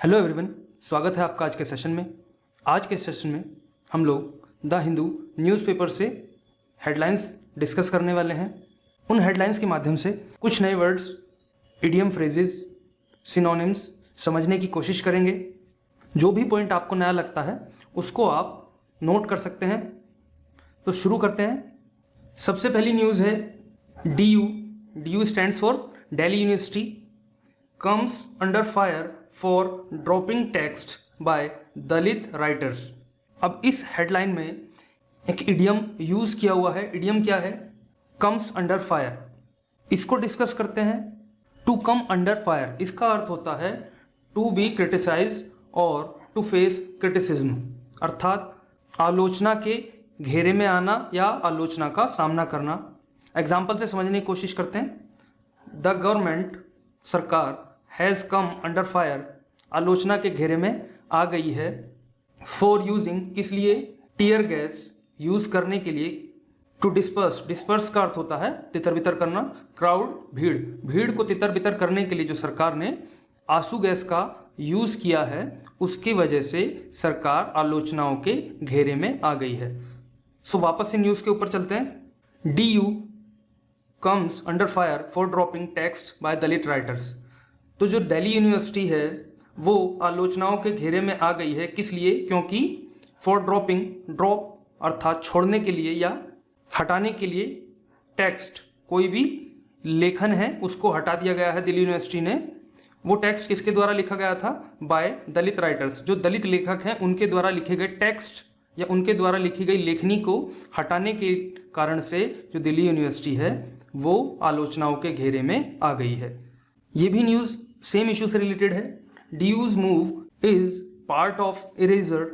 Hello everyone, स्वागत है आपका आज के सेशन में। आज के सेशन में हम लोग द हिंदू न्यूज़पेपर से हेडलाइंस डिस्कस करने वाले हैं। उन हेडलाइंस के माध्यम से कुछ नए वर्ड्स, इडियम, फ्रेजेस, सिनोनिम्स समझने की कोशिश करेंगे। जो भी पॉइंट आपको नया लगता है उसको आप नोट कर सकते हैं। तो शुरू करते हैं। सबसे पहली न्यूज़ है DU stands for Delhi university comes under fire for dropping text by Dalit writers. अब इस हेडलाइन में एक इडियम यूज किया हुआ है। इडियम क्या है? Comes under fire. इसको डिस्कस करते हैं। टू कम अंडर फायर, इसका अर्थ होता है टू बी क्रिटिसाइज और टू फेस क्रिटिसिज्म, अर्थात आलोचना के घेरे में आना या आलोचना का सामना करना। एग्जाम्पल से समझने की कोशिश करते हैं। द गवर्नमेंट, सरकार, हैज़ कम अंडर फायर, आलोचना के घेरे में आ गई है। फॉर यूजिंग, किस लिए? टीयर गैस, यूज करने के लिए। टू डिस्पर्स, डिस्पर्स का अर्थ होता है तितर बितर करना। क्राउड, भीड़, भीड़ को तितर बितर करने के लिए जो सरकार ने आंसू गैस का यूज किया है, उसकी वजह से सरकार आलोचनाओं के घेरे में आ गई है। सो वापस से न्यूज के ऊपर चलते हैं। DU comes under fire for dropping text bye Dalit writers. तो जो दिल्ली यूनिवर्सिटी है वो आलोचनाओं के घेरे में आ गई है। किस लिए? क्योंकि फॉर ड्रॉपिंग, ड्रॉप अर्थात छोड़ने के लिए या हटाने के लिए, टेक्स्ट कोई भी लेखन है उसको हटा दिया गया है दिल्ली यूनिवर्सिटी ने। वो टेक्स्ट किसके द्वारा लिखा गया था? बाय दलित राइटर्स। जो दलित लेखक हैं उनके द्वारा लिखे गए टेक्स्ट या उनके द्वारा लिखी गई लेखनी को हटाने के कारण से जो दिल्ली यूनिवर्सिटी है वो आलोचनाओं के घेरे में आ गई है। ये भी न्यूज़ सेम इशू से रिलेटेड है। DU's move is part of eraser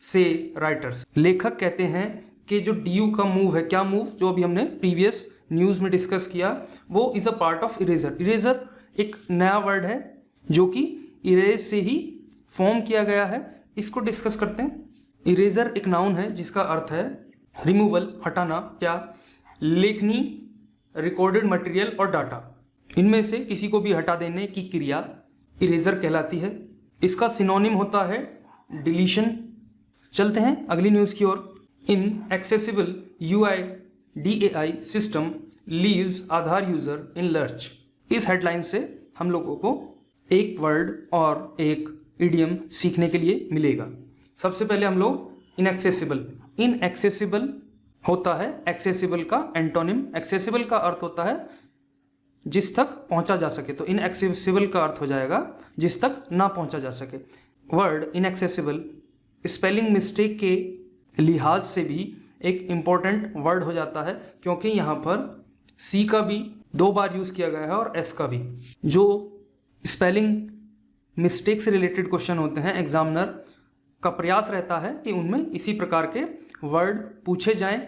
से राइटर्स। लेखक कहते हैं कि जो DU का मूव है, क्या मूव? जो अभी हमने प्रीवियस न्यूज़ में डिस्कस किया, वो is a part of eraser. Eraser एक नया वर्ड है जो कि इरेज से ही फॉर्म किया गया है। इसको डिस्कस करते हैं। इरेजर एक नाउन है जिसका अर्थ है रिमूवल, हटाना। क्या? लेखनी, रिकॉर्डेड मटेरियल और डाटा, इनमें से किसी को भी हटा देने की क्रिया इरेजर कहलाती है। इसका सिनोनिम होता है डिलीशन। चलते हैं अगली न्यूज़ की ओर। In accessible UIDAI system leaves Aadhaar user in lurch. इस हेडलाइन से हम लोगों को एक वर्ड और एक इडियम सीखने के लिए मिलेगा। सबसे पहले हम लोग इनएक्सेसिबल। इनएक्सेसिबल होता है एक्सेसिबल का एंटोनिम। एक्सेसिबल का अर्थ होता है जिस तक पहुंचा जा सके, तो इनएक्सेसिबल का अर्थ हो जाएगा जिस तक ना पहुंचा जा सके। वर्ड इनएक्सेसिबल स्पेलिंग मिस्टेक के लिहाज से भी एक इम्पॉर्टेंट वर्ड हो जाता है, क्योंकि यहाँ पर C का भी 2 बार यूज किया गया है और S का भी। जो स्पेलिंग मिस्टेक से रिलेटेड क्वेश्चन होते हैं, एग्जामिनर का प्रयास रहता है कि उनमें इसी प्रकार के वर्ड पूछे जाएं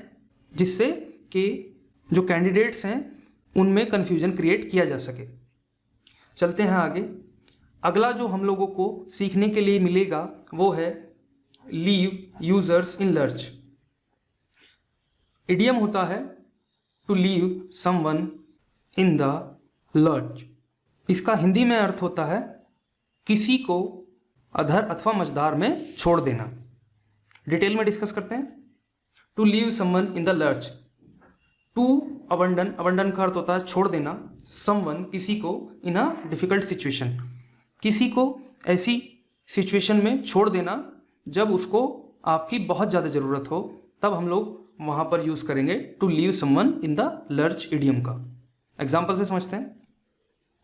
जिससे कि जो कैंडिडेट्स हैं उनमें कन्फ्यूजन क्रिएट किया जा सके। चलते हैं आगे। अगला जो हम लोगों को सीखने के लिए मिलेगा वो है leave users in lurch. Idiom होता है to leave someone in the lurch. इसका हिंदी में अर्थ होता है किसी को अधर अथवा मझधार में छोड़ देना। डिटेल में डिस्कस करते हैं। To leave someone in the lurch. To abandon, abandon का अर्थ होता है छोड़ देना। समवन, किसी को। इन अ डिफिकल्ट सिचुएशन, किसी को ऐसी सिचुएशन में छोड़ देना जब उसको आपकी बहुत ज़्यादा ज़रूरत हो, तब हम लोग वहाँ पर यूज़ करेंगे to leave someone in the lurch idiom का। एग्जाम्पल से समझते हैं।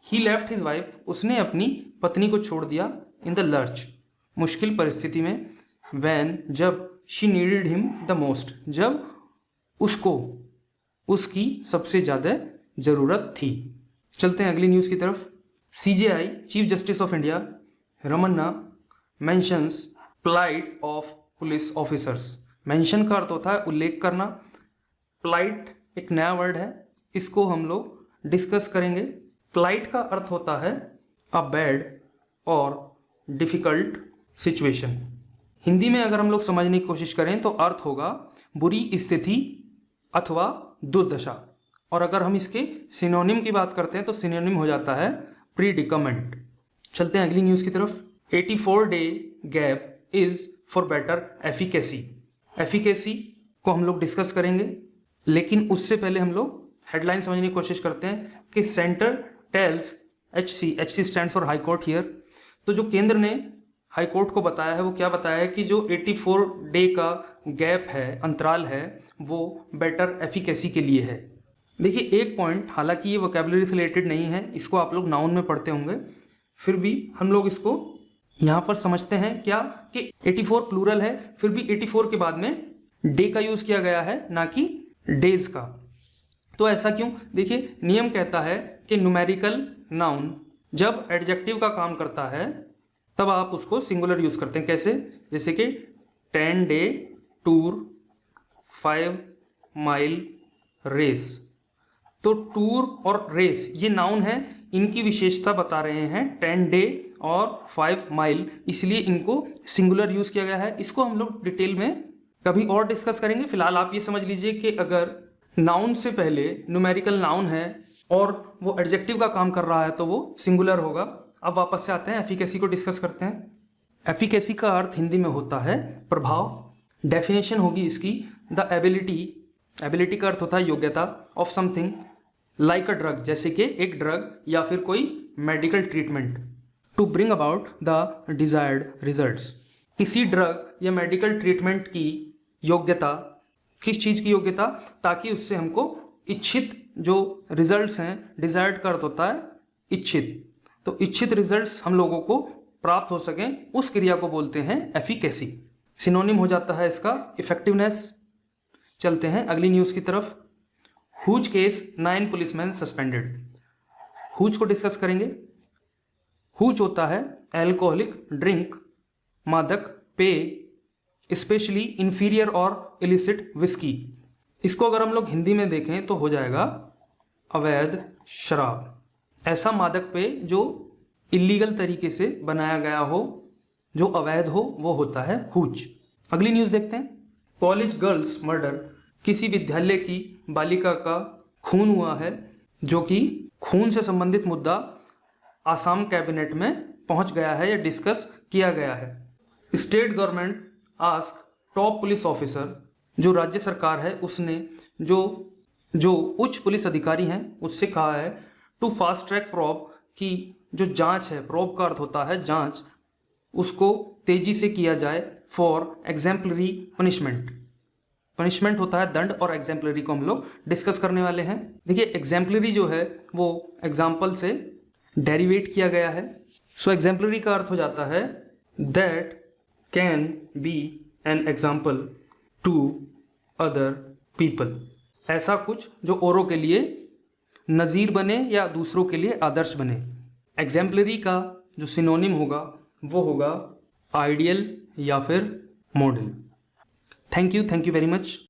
ही लेफ्ट हिज वाइफ, उसने अपनी पत्नी को छोड़ दिया। इन द लर्च, मुश्किल परिस्थिति में। वैन, जब। She needed him the most, जब उसको उसकी सबसे ज़्यादा ज़रूरत थी। चलते हैं अगली न्यूज़ की तरफ। CJI chief justice of India Ramana mentions plight of police officers. Mention का अर्थ होता है उल्लेख करना। प्लाइट एक नया वर्ड है, इसको हम लोग डिस्कस करेंगे। प्लाइट का अर्थ होता है अ बैड और डिफिकल्ट सिचुएशन। हिंदी में अगर हम लोग समझने की कोशिश करें तो अर्थ होगा बुरी स्थिति अथवा दुर्दशा। और अगर हम इसके सिनोनिम की बात करते हैं तो सिनोनिम हो जाता है प्रीडिकमेंट। चलते हैं अगली न्यूज़ की तरफ। 84 day gap is for better efficacy. Efficacy को हम लोग डिस्कस करेंगे, लेकिन उससे पहले हम लोग हेडलाइन समझने की कोशिश करते हैं कि centre tells HC stand for high court here. तो जो केंद्र ने हाई कोर्ट को बताया है वो क्या बताया है कि जो 84 डे का गैप है, अंतराल है, वो बेटर एफिकेसी के लिए है। देखिए एक पॉइंट, हालांकि ये वोकेबलरी से रिलेटेड नहीं है, इसको आप लोग नाउन में पढ़ते होंगे, फिर भी हम लोग इसको यहाँ पर समझते हैं क्या कि 84 प्लूरल है, फिर भी 84 के बाद में डे का यूज किया गया है, ना कि डेज का। तो ऐसा क्यों? देखिए नियम कहता है कि न्यूमेरिकल नाउन जब एडजेक्टिव का काम करता है तब आप उसको सिंगुलर यूज करते हैं। कैसे? जैसे कि 10 डे टूर, 5 माइल रेस। तो टूर और रेस ये नाउन है, इनकी विशेषता बता रहे हैं 10 डे और 5 माइल, इसलिए इनको सिंगुलर यूज किया गया है। इसको हम लोग डिटेल में कभी और डिस्कस करेंगे। फिलहाल आप ये समझ लीजिए कि अगर नाउन से पहले न्यूमेरिकल नाउन है और वो एडजेक्टिव का काम कर रहा है तो वो सिंगुलर होगा। अब वापस से आते हैं, एफिकेसी को डिस्कस करते हैं। एफिकेसी का अर्थ हिंदी में होता है प्रभाव। डेफिनेशन होगी इसकी, द एबिलिटी का अर्थ होता है योग्यता, of something like a drug, जैसे कि एक ड्रग या फिर कोई medical treatment, to bring about the desired results. किसी ड्रग या मेडिकल ट्रीटमेंट की योग्यता, किस चीज़ की योग्यता? ताकि उससे हमको इच्छित जो रिजल्ट्स हैं, डिजायर्ड का अर्थ होता है इच्छित, तो इच्छित रिजल्ट्स हम लोगों को प्राप्त हो सकें, उस क्रिया को बोलते हैं एफिकेसी। सिनोनिम हो जाता है इसका इफेक्टिवनेस। चलते हैं अगली न्यूज़ की तरफ। Hooch case 9 policemen suspended. Hooch को डिस्कस करेंगे। हुज होता है एल्कोहलिक ड्रिंक, मादक पेय, स्पेशली इंफीरियर और इलिसिट विस्की। इसको अगर हम लोग हिंदी में देखें तो हो जाएगा अवैध शराब। ऐसा मादक पेय जो इलीगल तरीके से बनाया गया हो, जो अवैध हो, वो होता है हुज। अगली न्यूज़ देखते हैं। College girls murder. किसी विद्यालय की बालिका का खून हुआ है, जो कि खून से संबंधित मुद्दा आसाम कैबिनेट में पहुंच गया है या डिस्कस किया गया है। State government ask top police officer, जो राज्य सरकार है उसने जो उच्च पुलिस अधिकारी हैं उससे कहा है टू फास्ट ट्रैक प्रोब, की जो जांच है, प्रोब का अर्थ होता है जांच, उसको तेजी से किया जाए फॉर एग्जाम्पलरी पनिशमेंट। पनिशमेंट होता है दंड, और एग्जाम्पलरी को हम लोग डिस्कस करने वाले हैं। देखिए एग्जाम्पलरी जो है वो एग्जाम्पल से डेरिवेट किया गया है। सो एग्जाम्पलरी का अर्थ हो जाता है that can be an example to other people. ऐसा कुछ जो औरों के लिए नज़ीर बने या दूसरों के लिए आदर्श बने। एग्जाम्पलरी का जो सिनोनिम होगा वो होगा आइडियल या फिर model. Thank you very much.